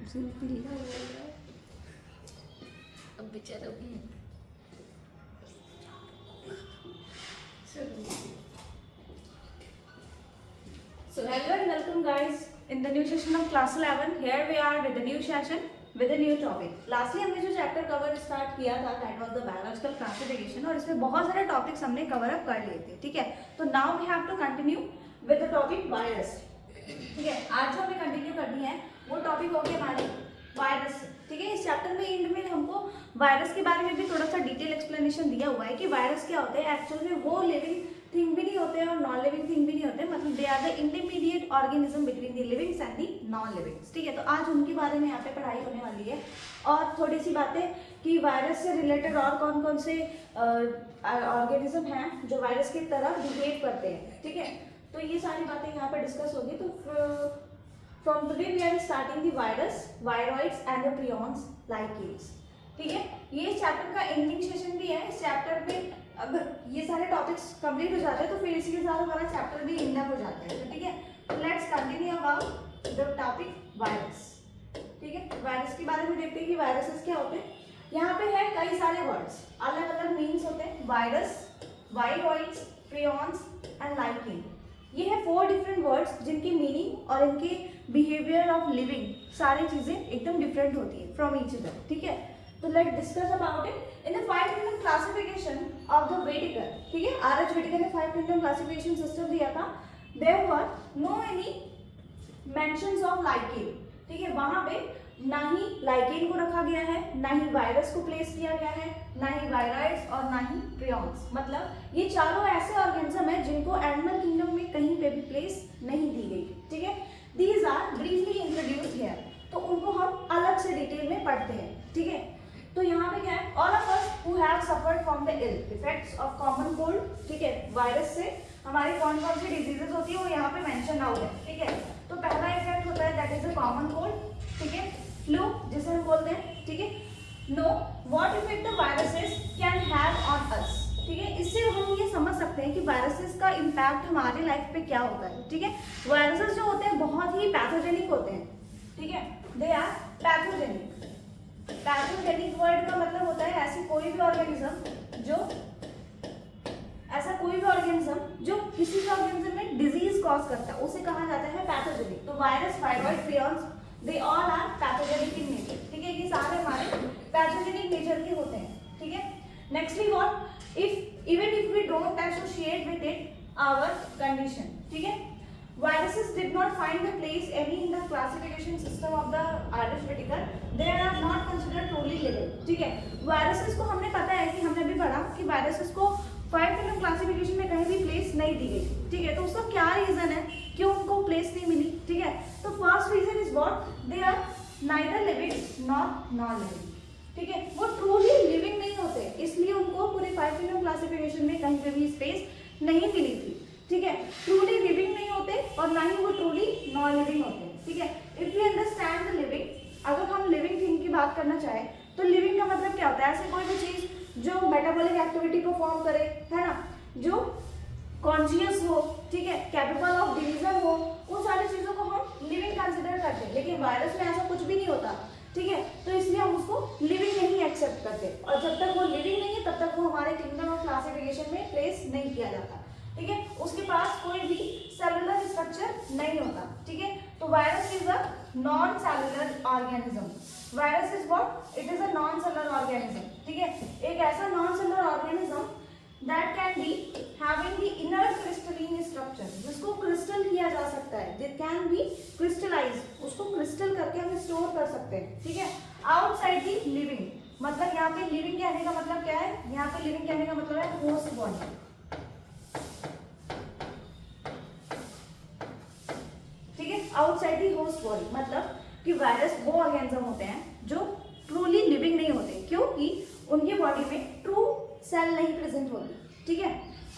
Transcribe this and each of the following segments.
अब बेचारा So hello and welcome guys in the new session of class 11. Here we are with the new session with a new topic. Lastly हमने जो chapter cover start किया था that was the biological classification और इसमें बहुत सारे topics हमने cover up कर लिए थे, ठीक है. तो now we have to continue with the topic virus. ठीक है, आज जो हमें कंटिन्यू करनी है वो टॉपिक होगी हमारी वायरस, ठीक है. इस चैप्टर में एंड में हमको वायरस के बारे में भी थोड़ा सा डिटेल एक्सप्लेनेशन दिया हुआ है कि वायरस क्या होते हैं. एक्चुअल में वो लिविंग थिंग भी नहीं होते हैं और नॉन लिविंग थिंग भी नहीं होते, मतलब they are the intermediate organism between the livings and the non livings, ठीक है. तो आज उनके बारे में यहाँ पे पढ़ाई होने वाली है और थोड़ी सी बातें कि वायरस से रिलेटेड और कौन कौन से ऑर्गेनिज्म हैं जो वायरस की तरह बिहेव करते हैं, ठीक है. तो ये सारी बातें यहाँ पे डिस्कस होगी. तो from today we are starting the virus, viroids and the prions lichens, ठीक है. ये चैप्टर का एंडिंग सेशन भी है. इस चैप्टर में अगर ये सारे टॉपिक्स कंप्लीट हो जाते हैं तो फिर इसी के साथ हमारा चैप्टर भी एंड अप हो जाता है. तो ठीक है, let's continue about the topic virus, ठीक है. वायरस के बारे में देखते हैं कि वायरसेस क्या होते हैं. यहाँ पे है कई सारे वर्ड्स, अलग अलग मीन्स होते हैं. Virus, viroids, prions and lichen, ये है 4 डिफरेंट वर्ड्स जिनकी मीनिंग और इनके बिहेवियर ऑफ लिविंग सारी चीजें एकदम डिफरेंट होती है फ्रॉम ईच अदर, ठीक है. तो let discuss about it in the 5 kingdom classification of the Whittaker, ठीक है. आर.एच. वेटिकर ने 5 किंगडम क्लासिफिकेशन सिस्टम दिया था. There were no any mentions of lichen, ठीक है. वहां पे ना ही लाइकेन को रखा गया है, ना ही वायरस को प्लेस किया गया है, ना ही वायरॉइड्स और ना ही प्रियॉन्स. मतलब ये चारों ऐसे ऑर्गेनिज्म है जिनको एनिमल किंगडम में कहीं पे भी प्लेस नहीं दी गई, ठीक है. These are briefly introduced here, तो उनको हम अलग से डिटेल में पढ़ते हैं, ठीक है. तो यहाँ पे क्या है, all of us who have suffered from the ill effects of common cold, ठीक है. वायरस से हमारी कौन कौन सी डिजीजेस होती है वो यहाँ पे मेंशन आउट है, ठीक है. तो पहला इफेक्ट होता है that is a common cold, ठीक है. फ्लू जिसे हम बोलते हैं, ठीक है. Know what effect the viruses can have on us, ठीक है. इससे हम ये समझ सकते हैं कि वायरसेस का इम्पैक्ट हमारी लाइफ पे क्या होता है, ठीक है. वायरसेस जो होते हैं बहुत ही पैथोजेनिक होते हैं, ठीक है. They are pathogenic. Pathogenic word का मतलब होता है ऐसा कोई भी ऑर्गेनिज्म जो किसी भी ऑर्गेनिज्म में डिजीज कॉज करता है उसे कहा जाता है पैथोजेनिक. तो virus, viroid, prions they all are pathogenic in nature, ठीक है. ये सारे हमारे पैथोजेनिक नेचर के होते हैं, ठीक है. Nextly what if we don't associate with it our condition, ठीक है. Viruses did not find the place any in the classification system of the R.H. Whittaker. They are not considered truly living, ठीक है. Viruses को हमने पता है कि हमने भी पढ़ा कि वायरसेस को 5 किंगडम क्लासिफिकेशन में कहीं भी प्लेस नहीं दी गई, ठीक है. तो उसका क्या रीजन है क्यों उनको प्लेस नहीं मिली, ठीक है. तो first reason is what, they are neither living not non living, ठीक है. वो ट्रूली लिविंग नहीं होते, इसलिए उनको पूरे 5 किंगडम क्लासिफिकेशन में कहीं पे भी स्पेस नहीं मिली थी, ठीक है. ट्रूली लिविंग नहीं होते और ना ही वो ट्रूली नॉन लिविंग होते, ठीक है. If we understand the living, अगर हम लिविंग थिंग की बात करना चाहें तो लिविंग का मतलब क्या होता है, ऐसे कोई भी चीज जो मेटाबॉलिक एक्टिविटी परफॉर्म करे, है ना, जो कॉन्शियस हो, ठीक है, कैपेबल ऑफ डिवीजन हो, उन सारी चीजों को हम लिविंग कंसिडर करते हैं. लेकिन वायरस में ऐसा कुछ भी नहीं होता, ठीक है. तो इसलिए हम उसको लिविंग नहीं एक्सेप्ट करते और जब तक वो लिविंग नहीं है तब तक वो हमारे किंगडम ऑफ क्लासिफिकेशन में प्लेस नहीं किया जाता, ठीक है. उसके पास कोई भी सेलुलर स्ट्रक्चर नहीं होता, ठीक है. तो virus is a non cellular organism. Virus is what, it is a non cellular organism, ठीक है. एक ऐसा non cellular organism that can be having the inert crystalline structure, जिसको क्रिस्टल किया जा सकता है, दिस कैन बी क्रिस्टलाइज, उसको क्रिस्टल करके हम स्टोर कर सकते हैं, ठीक है. आउटसाइड द लिविंग, मतलब यहाँ पे लिविंग कहने का मतलब क्या है, यहाँ पे लिविंग कहने का मतलब है host body, outside the host body. मतलब कि वायरस वो ऑर्गेनिज्म होते हैं जो ट्रूली लिविंग नहीं होते क्योंकि उनके बॉडी में ट्रू सेल नहीं प्रेजेंट होती, ठीक है.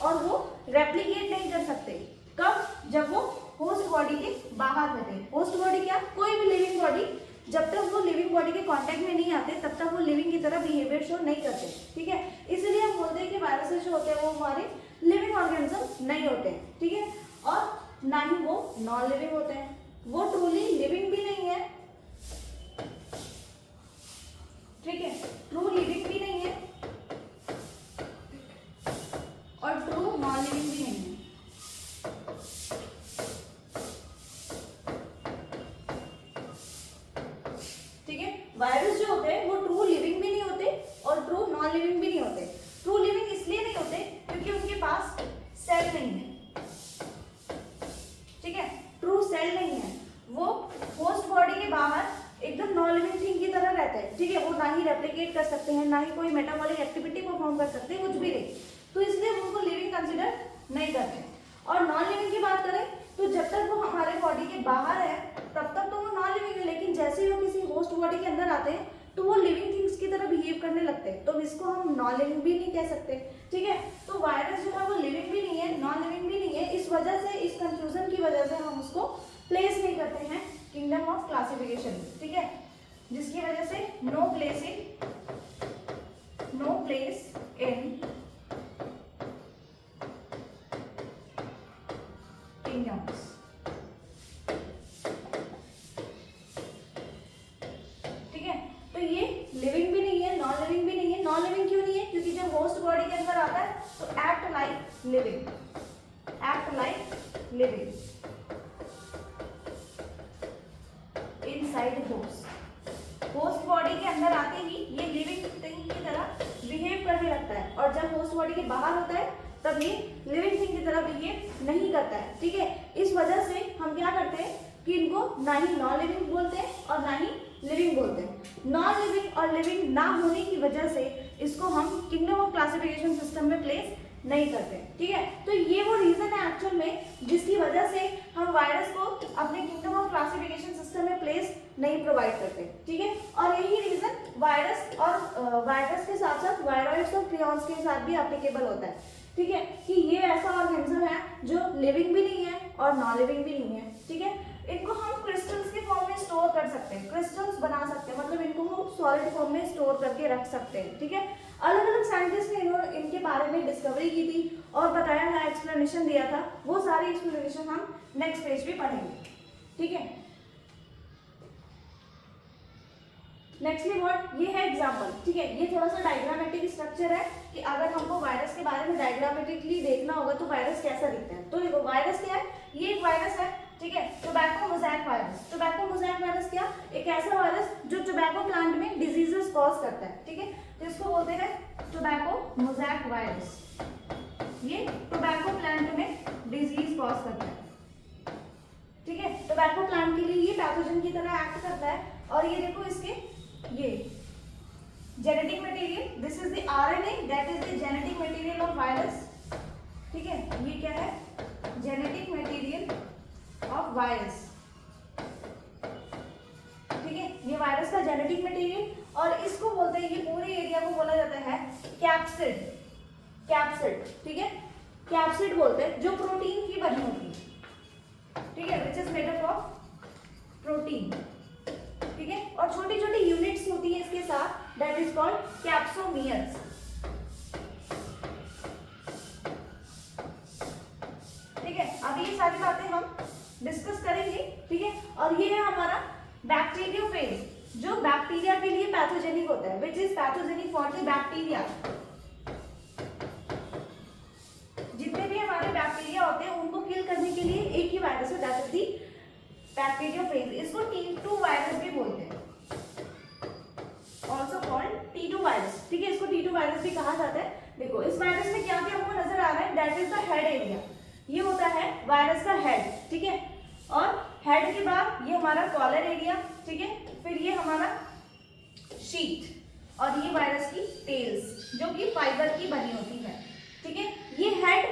और वो रेप्लिकेट नहीं कर सकते. कब, जब वो होस्ट बॉडी के बाहर रहते हैं. होस्ट बॉडी क्या, कोई भी लिविंग बॉडी, जब तक वो लिविंग बॉडी के कांटेक्ट में नहीं आते तब तक वो लिविंग की तरह बिहेवियर शो नहीं करते, ठीक है. इसलिए हम बोलते हैं कि वायरसेस जो होते हैं वो हमारे लिविंग ऑर्गेनिज्म नहीं होते हैं, ठीक है. और ना ही वो नॉन लिविंग होते हैं, वो ट्रूली लिविंग भी नहीं है लिविंग भी नहीं है। ठीक है, वायरस जो होते हैं वो ट्रू लिविंग भी नहीं होते और ट्रू नॉन लिविंग भी नहीं होते। ट्रू लिविंग इसलिए नहीं होते क्योंकि उनके पास सेल नहीं है। ठीक है, ट्रू सेल नहीं है, वो होस्ट बॉडी के बाहर एकदम नॉन लिविंग थिंग की तरह रहते हैं। ठीक है, वो ना ही रेप्लिकेट कर सकते हैं, ना ही कोई मेटाबॉलिक एक्टिविटी परफॉर्म कर सकते हैं, कुछ भी नहीं, तो इसलिए हम उनको लिविंग कंसिडर नहीं करते। और नॉन लिविंग की बात करें तो जब तक वो हमारे बॉडी के बाहर है तब तक तो वो नॉन लिविंग है, लेकिन जैसे ही वो किसी होस्ट बॉडी के अंदर आते हैं तो वो लिविंग थिंग्स की तरह बिहेव करने लगते हैं, तो इसको हम नॉन लिविंग भी नहीं कह सकते। ठीक है, तो वायरस जो है वो लिविंग भी नहीं है, नॉन लिविंग भी नहीं है। इस वजह से, इस कंफ्यूजन की वजह से हम उसको प्लेस नहीं करते हैं किंगडम ऑफ क्लासिफिकेशन। ठीक है, जिसकी वजह से नो प्लेस इन किंगडम्स। ठीक है, तो ये लिविंग भी नहीं है, नॉन लिविंग भी नहीं है। नॉन लिविंग क्यों नहीं है? क्योंकि जब होस्ट बॉडी के अंदर आता है तो act like living, act like living inside host. Host body के अंदर आते ही ये लिविंग थिंग की तरह बिहेव करने लगता है, और जब होस्ट बॉडी के बाहर होता है तब ये लिविंग थिंग की तरह बिहेव नहीं करता है। ठीक है, इस वजह से हम क्या करते हैं कि इनको ना ही नॉन लिविंग बोलते हैं और ना ही लिविंग बोलते हैं। नॉन लिविंग और लिविंग ना होने की वजह से इसको हम किंगडम ऑफ क्लासिफिकेशन सिस्टम में प्लेस नहीं करते। ठीक है, तो ये वो रीजन है एक्चुअल में जिसकी वजह से हम वायरस को अपने किंगडम ऑफ क्लासिफिकेशन सिस्टम में प्लेस नहीं प्रोवाइड करते। ठीक है, और यही रीजन वायरस और वायरस के साथ साथ वायरॉइड्स और प्रियॉन्स के साथ भी एप्लीकेबल होता है। ठीक है, कि ये ऐसा ऑर्गेनिज्म है जो लिविंग भी नहीं है और नॉन लिविंग भी नहीं है। ठीक है, इनको हम क्रिस्टल्स के फॉर्म में स्टोर कर सकते हैं, क्रिस्टल्स बना सकते हैं, मतलब इनको हम सॉलिड फॉर्म में स्टोर करके रख सकते हैं। ठीक है, अलग अलग साइंटिस्ट ने इनके बारे में डिस्कवरी की थी और बताया था, एक्सप्लेनेशन दिया था, वो सारी एक्सप्लेनेशन हम नेक्स्ट पेज पे पढ़ेंगे। ठीक है, नेक्स्टली व्हाट, ये है एग्जांपल। ठीक है, ये थोड़ा सा डायग्रामेटिक स्ट्रक्चर है कि अगर हमको वायरस के बारे में डायग्रामेटिकली देखना होगा तो वायरस कैसा दिखता है। तो देखो वायरस क्या है, ये एक वायरस है। ठीक है, tobacco mosaic virus. Tobacco mosaic virus क्या, एक ऐसा वायरस जो टोबैको प्लांट में डिजीजेस कॉज करता है। ठीक है, तो इसको बोलते हैं टोबैको मोज़ैक वायरस। ये टोबैको प्लांट में डिजीज कॉज करता है। ठीक है, टोबैको प्लांट के लिए ये पैथोजन की तरह एक्ट करता है। और ये देखो इसके ये genetic material, this is the RNA, that is the genetic material of virus. ठीक है, ये क्या है, जेनेटिक मटेरियल ऑफ वायरस। ठीक है, ये वायरस का जेनेटिक मटेरियल, और इसको बोलते हैं, ये पूरे एरिया को बोला जाता है कैप्सिड। कैप्सिड, ठीक है, कैप्सिड बोलते हैं, जो प्रोटीन की बनी होती है। ठीक है, which is made up of protein. ठीक है, और छोटी छोटी यूनिट्स होती है इसके साथ, दैट इज कॉल्ड कैप्सोमियर्स। ठीक है, अब ये सारी बातें हम डिस्कस करेंगे। ठीक है, और ये है हमारा बैक्टीरियोफेज, जो बैक्टीरिया के लिए पैथोजेनिक होता है, which is pathogenic for the bacteria. जितने भी हमारे बैक्टीरिया होते हैं उनको किल करने के लिए एक ही वायरस है, दैट इज दी बैक्टीरियोफेज। इसको T2 वायरस भी बोलते हैं, ऑल्सो कॉल्ड T2 वायरस। ठीक है, इसको T2 वायरस भी कहा जाता है। देखो इस वायरस में क्या क्या हमको नजर आ रहा है, that is the head area. ये होता है वायरस का हेड। ठीक है, और हेड के बाद ये हमारा कॉलर एरिया। ठीक है, फिर ये हमारा शीट, और ये वायरस की टेल्स जो कि फाइबर की बनी होती है। ठीक है, ये हेड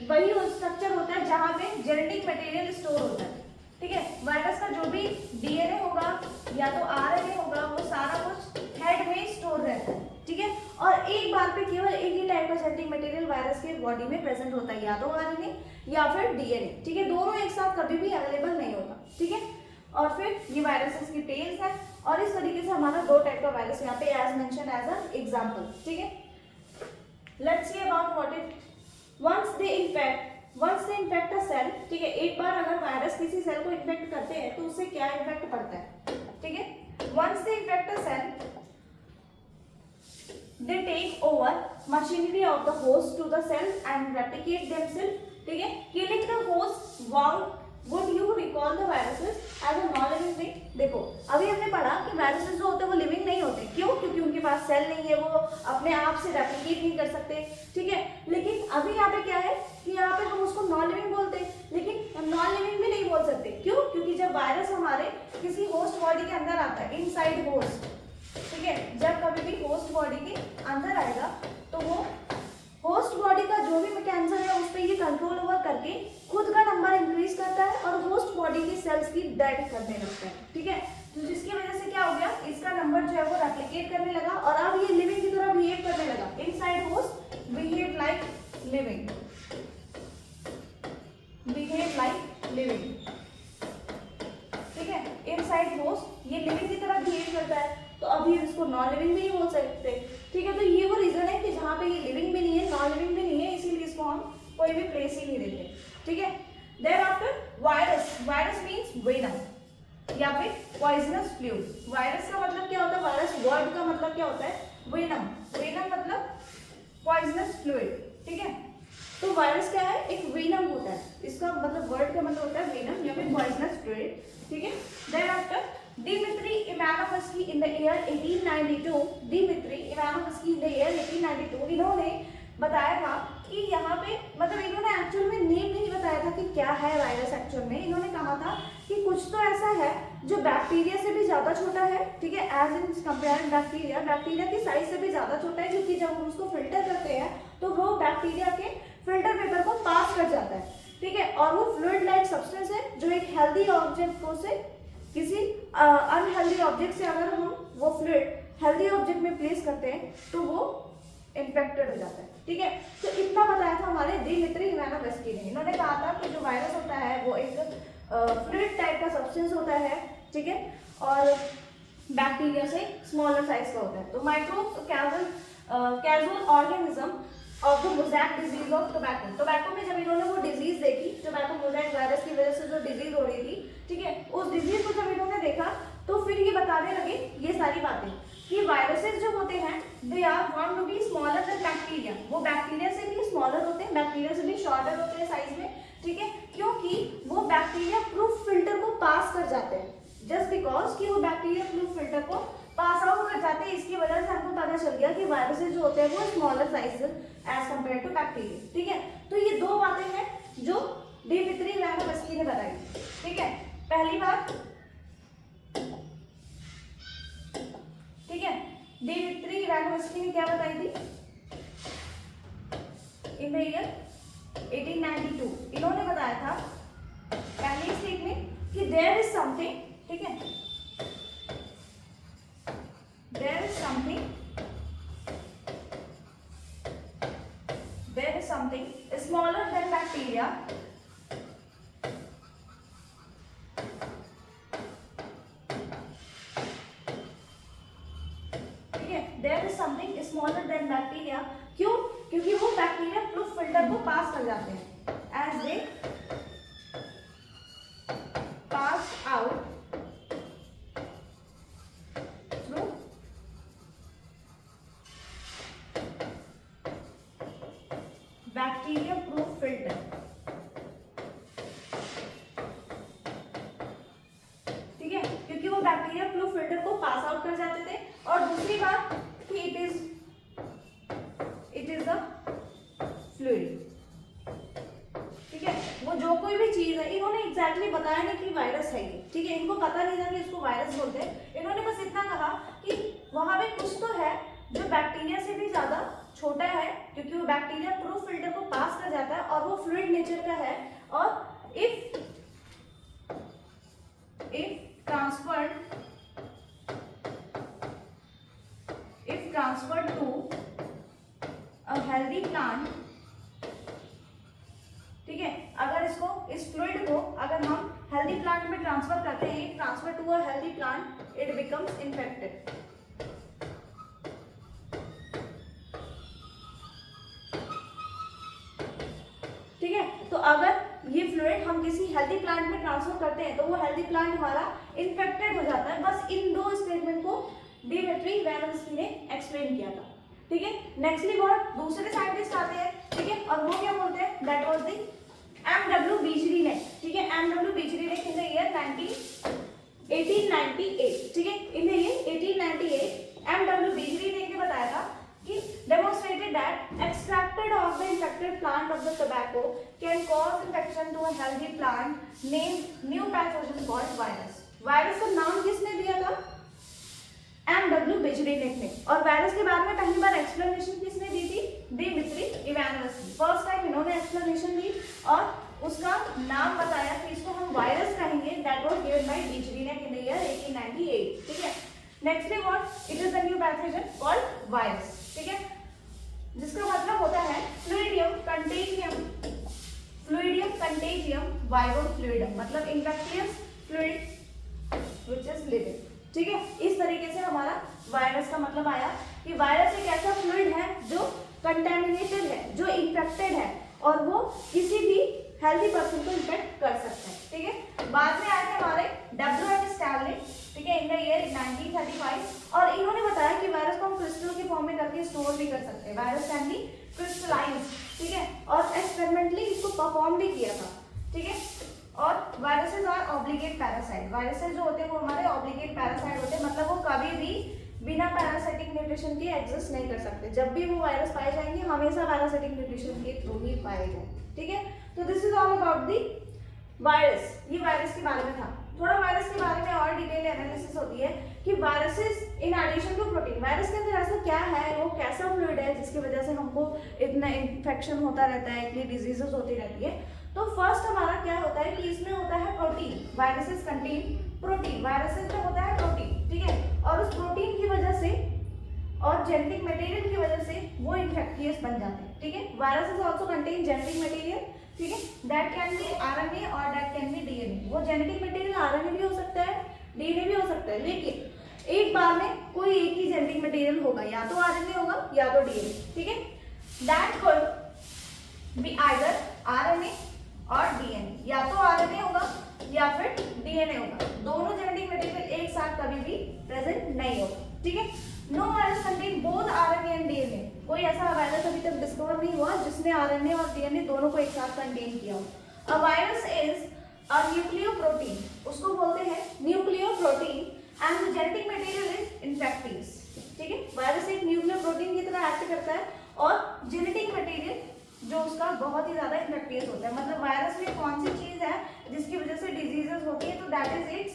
वही स्ट्रक्चर होता है जहां पे जेनेटिक मटेरियल स्टोर होता है। ठीक है, वायरस का जो भी डीएनए होगा या तो आरएनए होगा, वो सारा कुछ हेड में स्टोर रहता है। ठीक है, और एक बार पे केवल एक ही टाइप का जेनेटिक मटेरियल वायरस के बॉडी में प्रेजेंट होता है, या तो आरएनए या फिर डीएनए। ठीक है, दोनों एक साथ कभी भी अवेलेबल नहीं होता। ठीक है, और फिर ये वायरसेस की टेल्स है, और इस तरीके से हमारा दो टाइप का वायरस यहाँ पे as mention as a example. ठीक है, let's see about what it once they infect a cell. ठीक है, एक बार अगर वायरस किसी सेल को इन्फेक्ट करते हैं तो उससे क्या इफेक्ट पड़ता है। ठीक है, once they infect a cell they take over machinery of the host to the cell and replicate themselves, ठीक है। Killing the host would Would you recall the viruses as a non-living thing? देखो अभी हमने पढ़ा कि viruses जो होते हैं वो लिविंग नहीं होते, क्यों? क्योंकि उनके पास सेल नहीं है, वो अपने आप से रेप्लिकेट नहीं कर सकते, ठीक है। लेकिन अभी यहाँ पे क्या है कि यहाँ पे हम उसको नॉन लिविंग बोलते हैं, लेकिन नॉन लिविंग भी नहीं बोल सकते, क्यों? क्योंकि जब वायरस हमारे किसी होस्ट बॉडी के अंदर आता है, इनसाइड होस्ट, ठीक है, जब कभी भी होस्ट बॉडी के अंदर आएगा तो वो होस्ट बॉडी का जो भी मैकेनिज्म है उस पर ये कंट्रोल ओवर करके खुद का नंबर इंक्रीज करता है और होस्ट बॉडी की सेल्स की डेड करने लगता है, ठीक है। तो जिसकी वजह से क्या हो गया, इसका नंबर जो है वो रेप्लिकेट करने लगा और अब ये लिविंग की तरह बिहेव करने लगा। Inside host behave like living, behave like living, ठीक है। इनसाइड होस्ट ये लिविंग की तरह बिहेव करता है, तो अभी इसको नॉन लिविंग भी नहीं बोल सकते, ठीक है। तो ये वो रीजन है कि जहाँ पे ये लिविंग भी नहीं है, नॉन लिविंग भी नहीं है, इसीलिए इसको हम कोई भी प्लेस ही नहीं देते, ठीक है। Thereafter virus, virus means venom या फिर पॉइजनस फ्लूइड। वायरस का मतलब क्या होता है, वायरस वर्ड का मतलब क्या होता है, वेनम। वेनम मतलब पॉइजनस फ्लूइड, ठीक है। तो वायरस क्या है, एक वेनम होता है, इसका मतलब वर्ड का मतलब होता है वेनम या फिर पॉइजनस फ्लूइड, ठीक है। Thereafter Dmitry Ivanovsky in the year 1892, Dmitry Ivanovsky in the year 1892, इन्होंने बताया था कि यहाँ पे मतलब इन्होंने एक्चुअल में नेम नहीं बताया था कि क्या है वायरस एक्चुअल में। इन्होंने कहा था कि कुछ तो ऐसा है जो बैक्टीरिया से भी ज़्यादा छोटा है, ठीक है, as in compare bacteria, bacteria की साइज से भी ज़्यादा छोटा है, क्योंकि जब हम उसको फिल्टर करते हैं तो वो बैक्टीरिया के फिल्टर पेपर को पास कर जाता है, ठीक है। और वो फ्लूइड लाइक सब्सटेंस है जो एक हेल्दी ऑब्जेक्ट को से किसी अनहेल्दी ऑब्जेक्ट से अगर हम वो फ्लूइड हेल्दी ऑब्जेक्ट में प्लेस करते हैं तो वो इन्फेक्टेड हो जाता है, ठीक है। तो इतना बताया था हमारे दिमित्री इवानोव्स्की ने। इन्होंने कहा था कि जो वायरस होता है वो एक फ्लूइड टाइप का सब्सटेंस होता है, ठीक है, और बैक्टीरिया से स्मॉलर साइज का होता है। तो micro casual organism of the mosaic disease of tobacco. Tobacco में जब इन्होंने वो डिजीज देखी, टोबैको मोज़ैक वायरस की वजह से जो डिजीज हो रही थी, ठीक है, उस डिजीज को जब इन्होंने देखा तो फिर ये बताने लगे ये सारी बातें कि वायरसेस जो होते हैं they are want to be smaller than bacteria. वो बैक्टीरिया से भी स्मॉलर होते हैं, बैक्टीरिया से भी शॉर्टर होते हैं साइज में, ठीक है, क्योंकि वो बैक्टीरिया प्रूफ फिल्टर को पास कर जाते हैं। जस्ट बिकॉज कि वो बैक्टीरिया प्रूफ फिल्टर को पास आउट कर जाते हैं, इसकी वजह से हमको पता चल गया कि वायरसेस जो होते हैं वो smaller size as compare to bacteria, ठीक है। तो ये दो बातें हैं जो दिमित्री इवानोव्स्की ने बताई, ठीक है। पहली बात, ठीक है, दिमित्री इवानोव्स्की ने क्या बताई थी इन द ईयर 1892। इन्होंने बताया था पहली स्टेटमेंट कि देयर इज समथिंग, ठीक है, there is something smaller than bacteria, ठीक है, there is something smaller than bacteria। क्यों? क्योंकि वो बैक्टीरिया प्रूफ फिल्टर को पास कर जाते हैं as they pass out bacteria proof filter, ठीक है, क्योंकि वो बैक्टीरिया प्रूफ फिल्टर को पास आउट कर जाते थे। और दूसरी बात कि इट इज द फ्लूइड, ठीक है। वो जो कोई भी चीज है, इन्होंने एग्जैक्टली बताया नहीं कि वायरस है ये, ठीक है, इनको पता नहीं था कि इसको वायरस बोलते हैं। इन्होंने बस इतना कहा कि वहां पे कुछ तो है जो बैक्टीरिया से भी ज्यादा छोटा है, क्योंकि वो बैक्टीरिया प्रूफ फिल्टर को पास कर जाता है और वो फ्लूइड नेचर का है। और if transferred to a healthy plant, ठीक है, अगर इसको इस फ्लूइड को अगर हम हेल्दी प्लांट में ट्रांसफर करते हैं, transfer to a healthy plant, it becomes infected, ठीक है। तो अगर ये फ्लूइड हम किसी हेल्दी प्लांट में ट्रांसफर करते हैं तो वो हेल्दी प्लांट हमारा इन्फेक्टेड हो जाता है। बस इन दो स्टेटमेंट को दिमित्री इवानोव्स्की ने एक्सप्लेन किया था, ठीक है। नेक्स्टली बहुत दूसरे साइंटिस्ट आते हैं, ठीक है, और वो क्या बोलते हैं, दैट वाज द एमडब्ल्यू बीचरी ने, ठीक है, एमडब्ल्यू बीचरी ने इन द ईयर 1898, ठीक है, इन द ईयर 1898 एमडब्ल्यू बीचरी ने ये बताया था कि demonstrated that extracted of the infected plant of the tobacco can cause infection to a healthy plant named new pathogen called virus. Virus का नाम किसने दिया था, एमडब्ल्यू बिचरीनेक ने, और वायरस के बारे में पहली बार एक्सप्लेनेशन किसने दी थी, दिमित्री इवानोवस ने। फर्स्ट टाइम इन्होंने एक्सप्लेनेशन दी और उसका नाम बताया कि इसको हम वायरस कहेंगे, that was given by Beijerinck in the year 1898, ठीक है। Nextly what, it is the new pathogen called virus, ठीक है, जिसका मतलब होता है फ्लूइडियम कंटेजियम वायरल फ्लूइडम, मतलब infectious fluid which is living, ठीक है। इस तरीके से हमारा वायरस का मतलब आया कि वायरस एक ऐसा फ्लूइड है जो कंटेमिनेटेड है, जो इन्फेक्टेड है, और वो किसी भी हेल्दी पर्सन को इन्फेक्ट कर सकता है, ठीक है। बाद में आए थे हमारे W.M. स्टैनली, ठीक है, इन द ईयर 1935, और इन्होंने बताया कि वायरस को हम क्रिस्टल के फॉर्म में करके स्टोर भी कर सकते हैं, वायरस कैन बी क्रिस्टलाइज, ठीक है, और एक्सपेरिमेंटली इसको परफॉर्म भी किया था, ठीक है। और viruses are obligate parasite, viruses जो होते हैं वो हमारे ऑब्लिगेट पैरासाइट होते हैं, मतलब वो कभी भी बिना पैरासाइटिक न्यूट्रिशन के एग्जिस्ट नहीं कर सकते, जब भी वो वायरस पाए जाएंगे हमेशा पैरासाइटिक न्यूट्रिशन के थ्रू ही पाए जाएंगे, ठीक है। तो this is all about the virus, ये वायरस के बारे में था। थोड़ा वायरस के बारे में और डिटेल एनालिसिस होती है कि viruses in addition to protein, virus के अंदर ऐसा क्या है, वो कैसा फ्लूइड है जिसकी वजह से हमको इतना इन्फेक्शन होता रहता है, इतनी डिजीजेस होती रहती है। तो फर्स्ट हमारा क्या होता है कि इसमें होता है protein, viruses contain protein, viruses में होता है प्रोटीन, ठीक है, और उस प्रोटीन की वजह से और जेनेटिक मटेरियल की वजह से वो इन्फेक्टियस बन जाते हैं, ठीक है। Viruses also contain genetic material, ठीक है, दैट कैन बी आरएनए और दैट कैन बी डीएनए। वो जेनेटिक मटेरियल आरएनए भी हो सकता है, डीएनए भी हो सकता है, लेकिन एक बार में कोई एक ही जेनेटिक मटेरियल होगा, या तो आरएनए होगा या तो डीएनए, ठीक है। That could be either RNA और डीएनए, या तो आरएनए होगा या फिर डीएनए होगा, दोनों जेनेटिक मटेरियल एक साथ कभी भी प्रेजेंट नहीं होगा, ठीक है। No virus contain both RNA and DNA, कोई ऐसा वायरस अभी तक डिस्कवर नहीं हुआ जिसने आरएनए और डीएनए दोनों को एक साथ कंटेन किया हो। A virus is a nucleoprotein, उसको बोलते हैं nucleoprotein, and the genetic material is infectious, ठीक है। वायरस एक न्यूक्लियोप्रोटीन की तरह एक्ट करता है और जेनेटिक मटेरियल जो उसका बहुत ही ज्यादा इन्फेक्टियस होता है, मतलब वायरस में कौन सी चीज है जिसकी वजह से डिजीजेस होती है, तो that is it's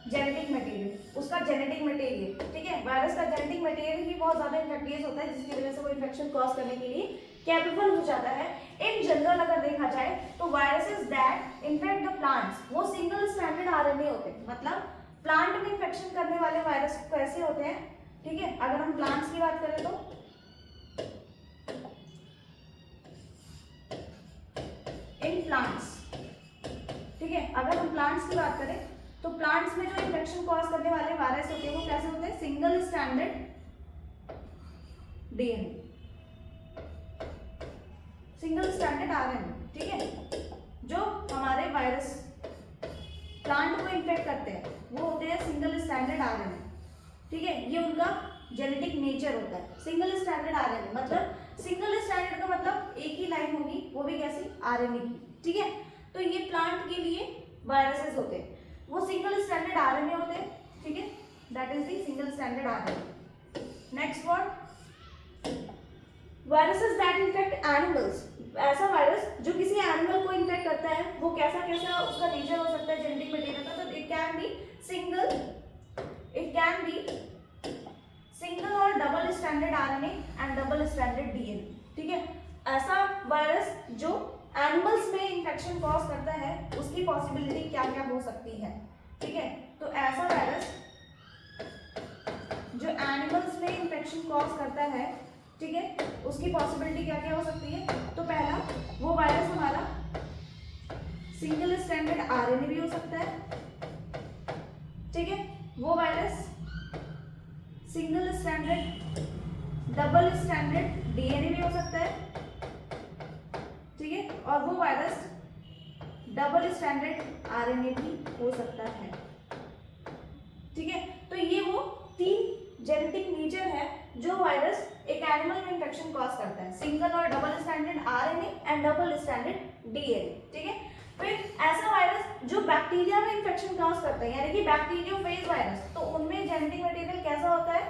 genetic material, उसका जेनेटिक मटेरियल, ठीक है। वायरस का जेनेटिक मटेरियल ही बहुत ज्यादा इन्फेक्टियस होता है जिसकी वजह से वो इन्फेक्शन कॉज करने के लिए कैपेबल हो जाता है। इन जनरल अगर देखा जाए तो viruses that infect the plants, वो सिंगल स्ट्रैंडेड आरएनए होते हैं, मतलब प्लांट में इन्फेक्शन करने वाले वायरस कैसे होते हैं, ठीक है। अगर हम प्लांट्स की बात करें तो इन प्लांट्स, ठीक है, अगर हम प्लांट्स की बात करें तो प्लांट्स में जो इन्फेक्शन कॉज करने वाले वायरस होते हैं वो कैसे होते हैं, single stranded DNA, single stranded RNA, ठीक है। जो हमारे वायरस प्लांट को इन्फेक्ट करते हैं वो होते हैं सिंगल स्ट्रैंडेड आरएनए, ठीक है। ये उनका जेनेटिक नेचर होता है, सिंगल स्ट्रैंडेड आरएनए, मतलब सिंगल स्ट्रैंडेड का मतलब एक ही लाइन होगी, वो भी कैसी, आरएनए की, ठीक है। तो ये प्लांट के लिए वायरसेस होते हैं, वो सिंगल स्ट्रैंडेड आरएनए होते हैं, ठीक है, that is the single stranded RNA. Next word, viruses that infect animals, ऐसा वायरस जो किसी एनिमल को इन्फेक्ट करता है, वो कैसा कैसा उसका नेचर हो सकता है जेनेटिक मटेरियल का, तो इट कैन बी सिंगल और double stranded RNA and double stranded DNA, ठीक है। ऐसा वायरस जो एनिमल्स में इन्फेक्शन कॉज करता है उसकी पॉसिबिलिटी क्या क्या हो सकती है, ठीक है। तो ऐसा वायरस जो एनिमल्स में इन्फेक्शन कॉज करता है, ठीक है, उसकी पॉसिबिलिटी क्या क्या हो सकती है, तो पहला वो वायरस हमारा सिंगल स्ट्रैंडेड आरएनए भी हो सकता है, ठीक है। वो virus single stranded double stranded DNA भी हो सकता है, ठीक है, और वो वायरस डबल स्ट्रैंडेड आरएनए भी हो सकता है, ठीक है। तो ये वो तीन जेनेटिक नेचर है जो वायरस एक एनिमल में इन्फेक्शन कॉज करता है, सिंगल और double standard RNA and double standard DNA, ठीक है। फिर ऐसा वायरस जो बैक्टीरिया में इन्फेक्शन कॉज करता है, यानी कि बैक्टीरियोफेज वायरस, तो उनमें जेनेटिक मटेरियल कैसा होता है,